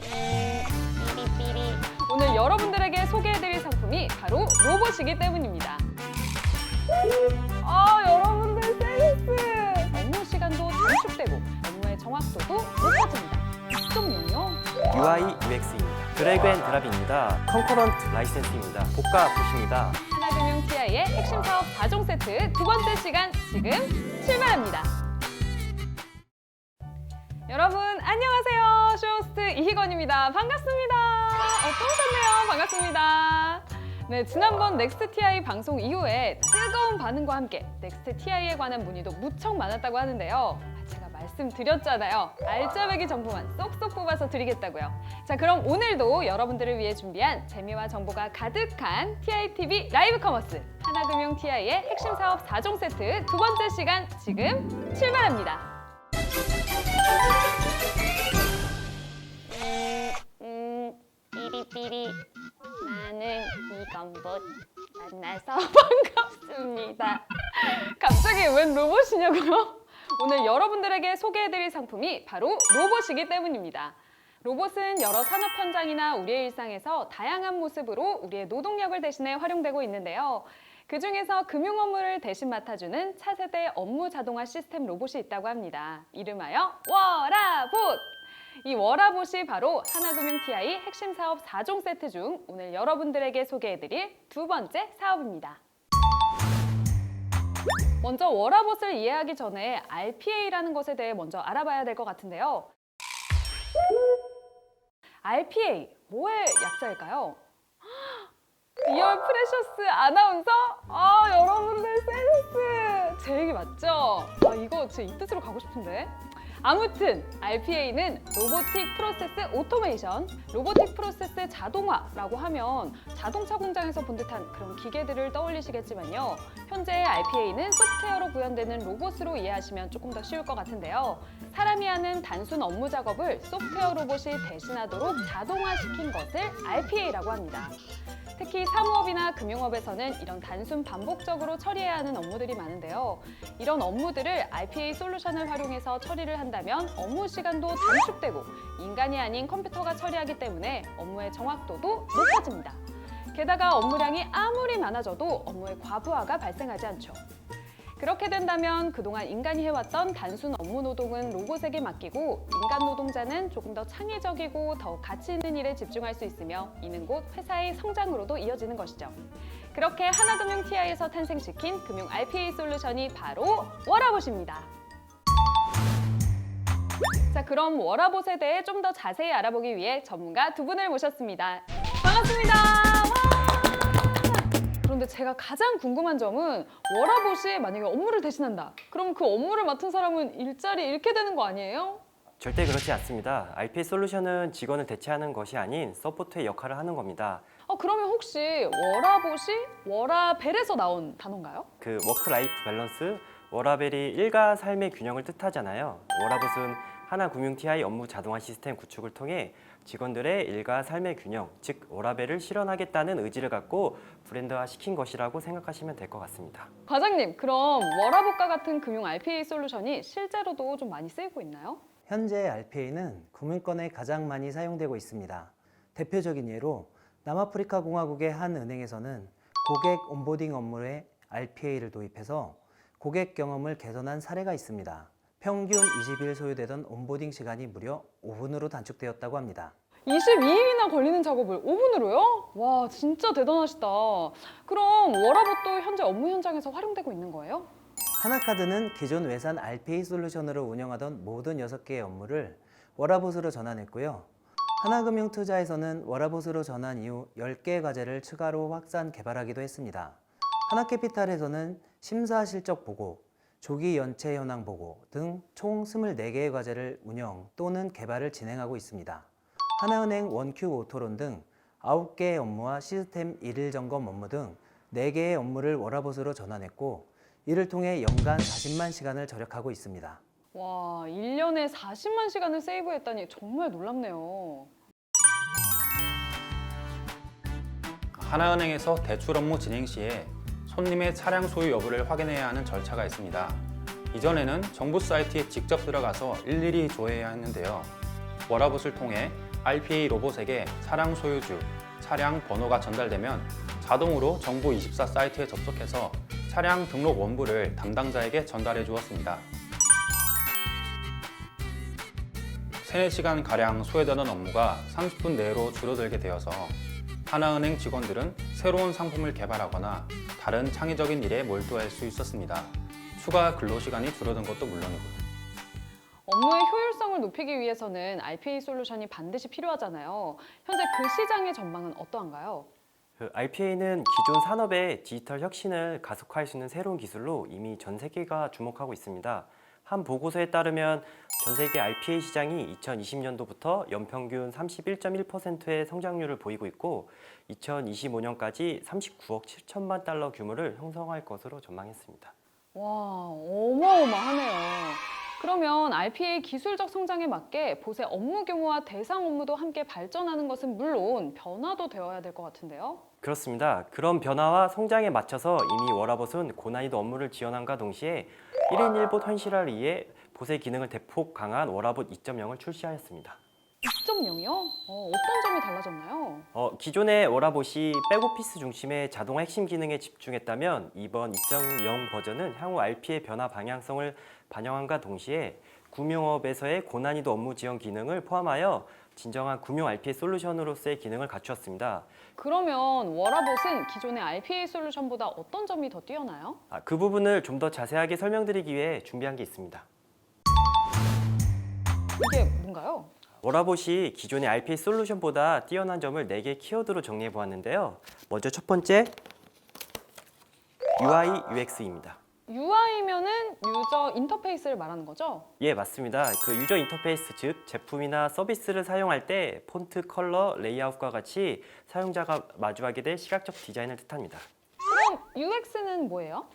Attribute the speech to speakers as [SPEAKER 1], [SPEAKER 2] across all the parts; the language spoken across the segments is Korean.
[SPEAKER 1] 삐리삐리. 오늘 여러분들에게 소개해드릴 상품이 바로 로봇이기 때문입니다. 여러분들 센스! 업무 시간도 단축되고 업무의 정확도도 높아집니다. 이쪽은요?
[SPEAKER 2] UI UX입니다. 드래그 앤 드랍입니다. 컨커런트 라이센스입니다. 고가 굿입니다.
[SPEAKER 1] 하나금융 TI의 핵심 사업 4종 세트 두 번째 시간 지금 출발합니다. 여러분 안녕하세요. 쇼호스트 이희건입니다. 반갑습니다. 또 오셨네요. 반갑습니다. 네, 지난번 넥스트 TI 방송 이후에 뜨거운 반응과 함께 넥스트 TI에 관한 문의도 무척 많았다고 하는데요. 제가 말씀드렸잖아요. 알짜배기 정보만 쏙쏙 뽑아서 드리겠다고요. 자, 그럼 오늘도 여러분들을 위해 준비한 재미와 정보가 가득한 TITV 라이브 커머스 하나금융 TI의 핵심 사업 4종 세트 두 번째 시간 지금 출발합니다. 삐리삐리. 나는 이건봇 만나서 반갑습니다. 갑자기 웬 로봇이냐고요? 오늘 여러분들에게 소개해드릴 상품이 바로 로봇이기 때문입니다. 로봇은 여러 산업 현장이나 우리의 일상에서 다양한 모습으로 우리의 노동력을 대신해 활용되고 있는데요. 그중에서 금융 업무를 대신 맡아주는 차세대 업무 자동화 시스템 로봇이 있다고 합니다. 이름하여 워라봇! 이 워라봇이 바로 하나금융 TI 핵심 사업 4종 세트 중 오늘 여러분들에게 소개해드릴 두 번째 사업입니다. 먼저 워라봇을 이해하기 전에 RPA라는 것에 대해 먼저 알아봐야 될 것 같은데요. RPA, 뭐의 약자일까요? 리얼 프레셔스 아나운서? 여러분들 센스! 제 얘기 맞죠? 이거 제 이 뜻으로 가고 싶은데. 아무튼 RPA는 로보틱 프로세스 오토메이션, 로보틱 프로세스 자동화라고 하면 자동차 공장에서 본 듯한 그런 기계들을 떠올리시겠지만요. 현재 RPA는 소프트웨어로 구현되는 로봇으로 이해하시면 조금 더 쉬울 것 같은데요. 사람이 하는 단순 업무 작업을 소프트웨어 로봇이 대신하도록 자동화시킨 것을 RPA라고 합니다. 특히 사무업이나 금융업에서는 이런 단순 반복적으로 처리해야 하는 업무들이 많은데요. 이런 업무들을 RPA 솔루션을 활용해서 처리를 한다면 업무 시간도 단축되고 인간이 아닌 컴퓨터가 처리하기 때문에 업무의 정확도도 높아집니다. 게다가 업무량이 아무리 많아져도 업무의 과부하가 발생하지 않죠. 그렇게 된다면 그동안 인간이 해왔던 단순 업무 노동은 로봇에게 맡기고 인간 노동자는 조금 더 창의적이고 더 가치 있는 일에 집중할 수 있으며 이는 곧 회사의 성장으로도 이어지는 것이죠. 그렇게 하나금융 TI에서 탄생시킨 금융 RPA 솔루션이 바로 워라봇입니다. 자, 그럼 워라봇에 대해 좀 더 자세히 알아보기 위해 전문가 두 분을 모셨습니다. 반갑습니다. 그런데 제가 가장 궁금한 점은 워라봇이 만약에 업무를 대신한다. 그럼 그 업무를 맡은 사람은 일자리 잃게 되는 거 아니에요?
[SPEAKER 2] 절대 그렇지 않습니다. RPA 솔루션은 직원을 대체하는 것이 아닌 서포트의 역할을 하는 겁니다.
[SPEAKER 1] 그러면 혹시 워라봇이 워라벨에서 나온 단어인가요?
[SPEAKER 2] 그 워크 라이프 밸런스, 워라벨이 일과 삶의 균형을 뜻하잖아요. 워라봇은 하나금융 TI 업무 자동화 시스템 구축을 통해 직원들의 일과 삶의 균형, 즉 워라벨을 실현하겠다는 의지를 갖고 브랜드화 시킨 것이라고 생각하시면 될 것 같습니다.
[SPEAKER 1] 과장님, 그럼 워라봇과 같은 금융 RPA 솔루션이 실제로도 좀 많이 쓰이고 있나요?
[SPEAKER 3] 현재 RPA는 금융권에 가장 많이 사용되고 있습니다. 대표적인 예로 남아프리카 공화국의 한 은행에서는 고객 온보딩 업무에 RPA를 도입해서 고객 경험을 개선한 사례가 있습니다. 평균 20일 소요되던 온보딩 시간이 무려 5분으로 단축되었다고 합니다.
[SPEAKER 1] 22일이나 걸리는 작업을 5분으로요? 와, 진짜 대단하시다. 그럼 워라봇도 현재 업무 현장에서 활용되고 있는 거예요?
[SPEAKER 3] 하나카드는 기존 외산 RPA 솔루션으로 운영하던 모든 6개의 업무를 워라봇으로 전환했고요. 하나금융투자에서는 워라봇으로 전환 이후 10개의 과제를 추가로 확산 개발하기도 했습니다. 하나캐피탈에서는 심사 실적 보고, 조기 연체 현황 보고 등 총 24개의 과제를 운영 또는 개발을 진행하고 있습니다. 하나은행 원큐 오토론 등 9개의 업무와 시스템 일일 점검 업무 등 4개의 업무를 워라봇으로 전환했고 이를 통해 연간 40만 시간을 절약하고 있습니다.
[SPEAKER 1] 와, 1년에 40만 시간을 세이브했다니 정말 놀랍네요.
[SPEAKER 4] 하나은행에서 대출 업무 진행 시에 손님의 차량 소유 여부를 확인해야 하는 절차가 있습니다. 이전에는 정부 사이트에 직접 들어가서 일일이 조회해야 했는데요. 워라봇을 통해 RPA 로봇에게 차량 소유주, 차량 번호가 전달되면 자동으로 정부24 사이트에 접속해서 차량 등록 원부를 담당자에게 전달해 주었습니다. 3-4시간가량 소요되는 업무가 30분 내로 줄어들게 되어서 하나은행 직원들은 새로운 상품을 개발하거나 다른 창의적인 일에 몰두할 수 있었습니다. 추가 근로시간이 줄어든 것도 물론이고요.
[SPEAKER 1] 업무의 효율성을 높이기 위해서는 RPA 솔루션이 반드시 필요하잖아요. 현재 그 시장의 전망은 어떠한가요?
[SPEAKER 2] RPA는 기존 산업의 디지털 혁신을 가속화할 수 있는 새로운 기술로 이미 전 세계가 주목하고 있습니다. 한 보고서에 따르면 전 세계 RPA 시장이 2020년도부터 연평균 31.1%의 성장률을 보이고 있고 2025년까지 39억 7천만 달러 규모를 형성할 것으로 전망했습니다.
[SPEAKER 1] 와, 어마어마하네요. 그러면 RPA 기술적 성장에 맞게 보세 업무 규모와 대상 업무도 함께 발전하는 것은 물론 변화도 되어야 될 것 같은데요.
[SPEAKER 2] 그렇습니다. 그런 변화와 성장에 맞춰서 이미 워라봇은 고난이도 업무를 지원함과 동시에 1인 1봇 현실화를 위해 보세 기능을 대폭 강화한 워라봇 2.0을 출시하였습니다.
[SPEAKER 1] 2.0이요? 어떤 점이 달라졌나요?
[SPEAKER 2] 기존의 워라봇이 백오피스 중심의 자동화 핵심 기능에 집중했다면 이번 2.0 버전은 향후 RP의 변화 방향성을 반영함과 동시에 금융업에서의 고난이도 업무 지원 기능을 포함하여 진정한 금융 RPA 솔루션으로서의 기능을 갖추었습니다.
[SPEAKER 1] 그러면 워라봇은 기존의 RPA 솔루션보다 어떤 점이 더 뛰어나요?
[SPEAKER 2] 그 부분을 좀 더 자세하게 설명드리기 위해 준비한 게 있습니다.
[SPEAKER 1] 이게 뭔가요?
[SPEAKER 2] 워라봇이 기존의 RPA 솔루션보다 뛰어난 점을 4개 키워드로 정리해 보았는데요. 먼저 첫 번째, UI, UX입니다.
[SPEAKER 1] UI면은 유저 인터페이스를 말하는 거죠?
[SPEAKER 2] 예, 맞습니다. 그 유저 인터페이스, 즉 제품이나 서비스를 사용할 때 폰트, 컬러, 레이아웃과 같이 사용자가 마주하게 될 시각적 디자인을 뜻합니다.
[SPEAKER 1] 그럼 UX는 뭐예요?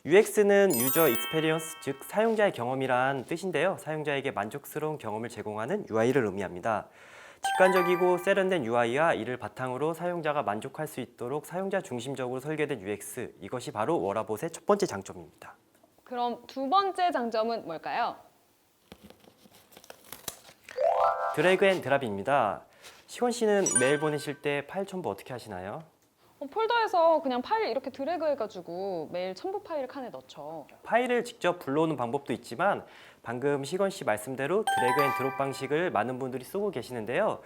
[SPEAKER 2] UX는 유저 익스페리언스, 즉 사용자의 경험이란 뜻인데요. 사용자에게 만족스러운 경험을 제공하는 UI를 의미합니다. 직관적이고 세련된 UI와 이를 바탕으로 사용자가 만족할 수 있도록 사용자 중심적으로 설계된 UX, 이것이 바로 워라봇의 첫 번째 장점입니다.
[SPEAKER 1] 그럼 두 번째 장점은 뭘까요?
[SPEAKER 2] 드래그 앤 드랍입니다. 시원 씨는 메일 보내실 때 파일 첨부 어떻게 하시나요?
[SPEAKER 1] 폴더에서 그냥 파일 이렇게 드래그 해가지고 메일 첨부 파일 칸에 넣죠.
[SPEAKER 2] 파일을 직접 불러오는 방법도 있지만 방금 시건 씨 말씀대로 드래그 앤 드롭 방식을 많은 분들이 쓰고 계시는데요.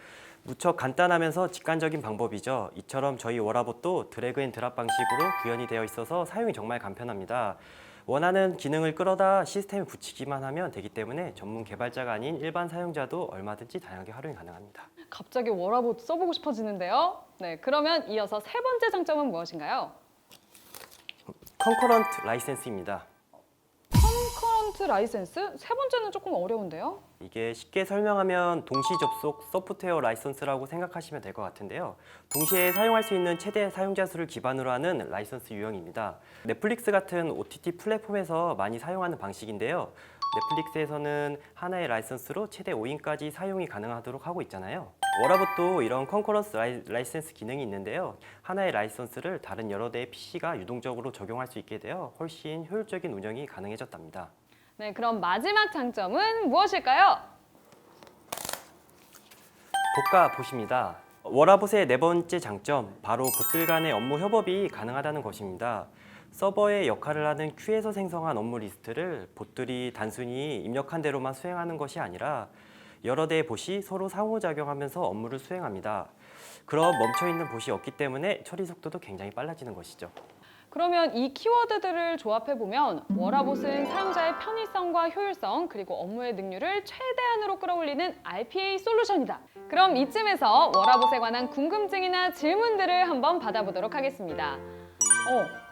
[SPEAKER 2] 무척 간단하면서 직관적인 방법이죠. 이처럼 저희 워라봇도 드래그 앤 드랍 방식으로 구현이 되어 있어서 사용이 정말 간편합니다. 원하는 기능을 끌어다 시스템에 붙이기만 하면 되기 때문에 전문 개발자가 아닌 일반 사용자도 얼마든지 다양하게 활용이 가능합니다.
[SPEAKER 1] 갑자기 워라봇 써보고 싶어지는데요. 네, 그러면 이어서 세 번째 장점은 무엇인가요?
[SPEAKER 2] 컨커런트 라이센스입니다.
[SPEAKER 1] 컨커런트 라이센스? 세 번째는 조금 어려운데요.
[SPEAKER 2] 이게 쉽게 설명하면 동시 접속 소프트웨어 라이선스라고 생각하시면 될 것 같은데요. 동시에 사용할 수 있는 최대 사용자 수를 기반으로 하는 라이선스 유형입니다. 넷플릭스 같은 OTT 플랫폼에서 많이 사용하는 방식인데요. 넷플릭스에서는 하나의 라이선스로 최대 5인까지 사용이 가능하도록 하고 있잖아요. 워라봇도 이런 컨커런스 라이센스 기능이 있는데요. 하나의 라이선스를 다른 여러 대의 PC가 유동적으로 적용할 수 있게 되어 훨씬 효율적인 운영이 가능해졌답니다.
[SPEAKER 1] 네, 그럼 마지막 장점은 무엇일까요?
[SPEAKER 2] 복가 봇입니다. 워라봇의 네 번째 장점, 바로 봇들 간의 업무 협업이 가능하다는 것입니다. 서버의 역할을 하는 큐에서 생성한 업무 리스트를 봇들이 단순히 입력한 대로만 수행하는 것이 아니라 여러 대의 봇이 서로 상호작용하면서 업무를 수행합니다. 그럼 멈춰있는 봇이 없기 때문에 처리 속도도 굉장히 빨라지는 것이죠.
[SPEAKER 1] 그러면 이 키워드들을 조합해보면 워라봇은 사용자의 편의성과 효율성 그리고 업무의 능률을 최대한으로 끌어올리는 RPA 솔루션이다. 그럼 이쯤에서 워라봇에 관한 궁금증이나 질문들을 한번 받아보도록 하겠습니다.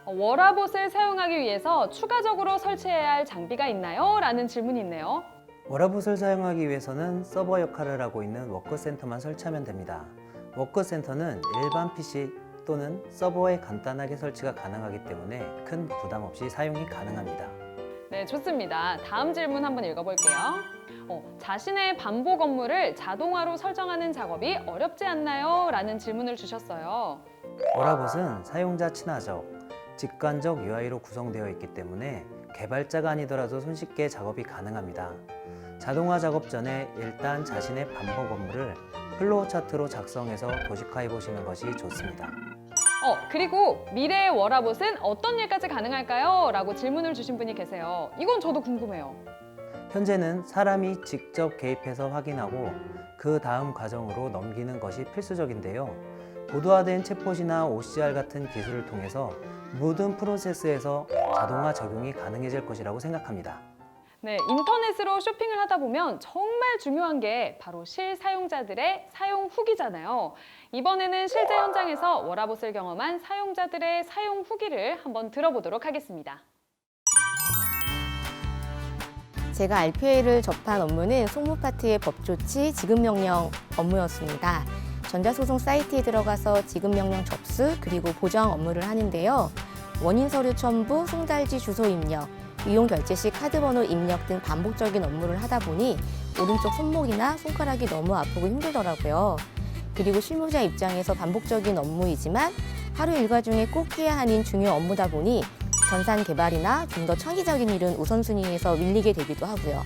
[SPEAKER 1] 워라봇을 사용하기 위해서 추가적으로 설치해야 할 장비가 있나요? 라는 질문이 있네요.
[SPEAKER 3] 워라봇을 사용하기 위해서는 서버 역할을 하고 있는 워크센터만 설치하면 됩니다. 워크센터는 일반 PC 또는 서버에 간단하게 설치가 가능하기 때문에 큰 부담 없이 사용이 가능합니다.
[SPEAKER 1] 네, 좋습니다. 다음 질문 한번 읽어볼게요. 자신의 반복 업무를 자동화로 설정하는 작업이 어렵지 않나요? 라는 질문을 주셨어요.
[SPEAKER 3] 워라봇은 사용자 친화적, 직관적 UI로 구성되어 있기 때문에 개발자가 아니더라도 손쉽게 작업이 가능합니다. 자동화 작업 전에 일단 자신의 반복 업무를 플로우 차트로 작성해서 도식화해 보시는 것이 좋습니다.
[SPEAKER 1] 그리고 미래의 워라봇은 어떤 일까지 가능할까요? 라고 질문을 주신 분이 계세요. 이건 저도 궁금해요.
[SPEAKER 3] 현재는 사람이 직접 개입해서 확인하고 그 다음 과정으로 넘기는 것이 필수적인데요. 고도화된 챗봇이나 OCR 같은 기술을 통해서 모든 프로세스에서 자동화 적용이 가능해질 것이라고 생각합니다.
[SPEAKER 1] 네, 인터넷으로 쇼핑을 하다 보면 정말 중요한 게 바로 실사용자들의 사용 후기잖아요. 이번에는 실제 현장에서 워라봇을 경험한 사용자들의 사용 후기를 한번 들어보도록 하겠습니다.
[SPEAKER 5] 제가 RPA를 접한 업무는 송무파트의 법조치 지급명령 업무였습니다. 전자소송 사이트에 들어가서 지급명령 접수 그리고 보정 업무를 하는데요. 원인 서류 첨부, 송달지 주소 입력, 이용 결제 시 카드 번호 입력 등 반복적인 업무를 하다 보니 오른쪽 손목이나 손가락이 너무 아프고 힘들더라고요. 그리고 실무자 입장에서 반복적인 업무이지만 하루 일과 중에 꼭 해야 하는 중요 업무다 보니 전산 개발이나 좀 더 창의적인 일은 우선순위에서 밀리게 되기도 하고요.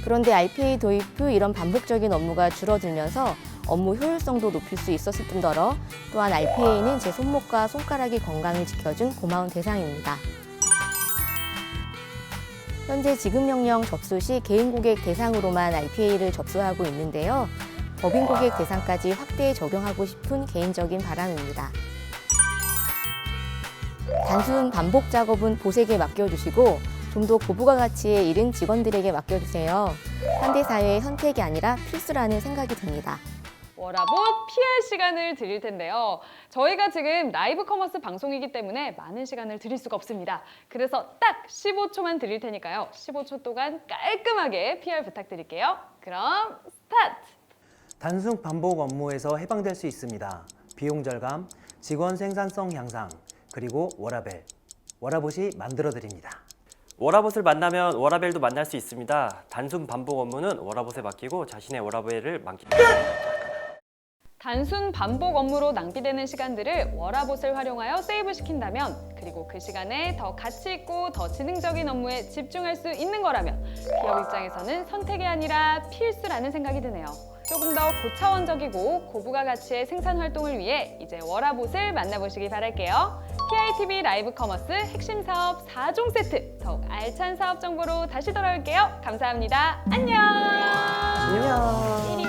[SPEAKER 5] 그런데 RPA 도입 후 이런 반복적인 업무가 줄어들면서 업무 효율성도 높일 수 있었을 뿐더러 또한 RPA는 제 손목과 손가락의 건강을 지켜준 고마운 대상입니다. 현재 지급명령 접수 시 개인 고객 대상으로만 RPA를 접수하고 있는데요. 법인 고객 대상까지 확대 적용하고 싶은 개인적인 바람입니다. 단순 반복 작업은 보색에 맡겨주시고 좀 더 고부가 가치의 일은 직원들에게 맡겨주세요. 현대사회의 선택이 아니라 필수라는 생각이 듭니다.
[SPEAKER 1] 워라봇 PR 시간을 드릴 텐데요. 저희가 지금 라이브 커머스 방송이기 때문에 많은 시간을 드릴 수가 없습니다. 그래서 딱 15초만 드릴 테니까요. 15초 동안 깔끔하게 PR 부탁드릴게요. 그럼 스타트!
[SPEAKER 3] 단순 반복 업무에서 해방될 수 있습니다. 비용 절감, 직원 생산성 향상, 그리고 워라벨, 워라봇이 만들어드립니다.
[SPEAKER 2] 워라봇을 만나면 워라벨도 만날 수 있습니다. 단순 반복 업무는 워라봇에 맡기고 자신의 워라벨을
[SPEAKER 1] 단순 반복 업무로 낭비되는 시간들을 워라봇을 활용하여 세이브 시킨다면, 그리고 그 시간에 더 가치 있고 더 지능적인 업무에 집중할 수 있는 거라면 기업 입장에서는 선택이 아니라 필수라는 생각이 드네요. 조금 더 고차원적이고 고부가 가치의 생산 활동을 위해 이제 워라봇을 만나보시기 바랄게요. PITV 라이브 커머스 핵심 사업 4종 세트, 더욱 알찬 사업 정보로 다시 돌아올게요. 감사합니다. 안녕!
[SPEAKER 3] 안녕!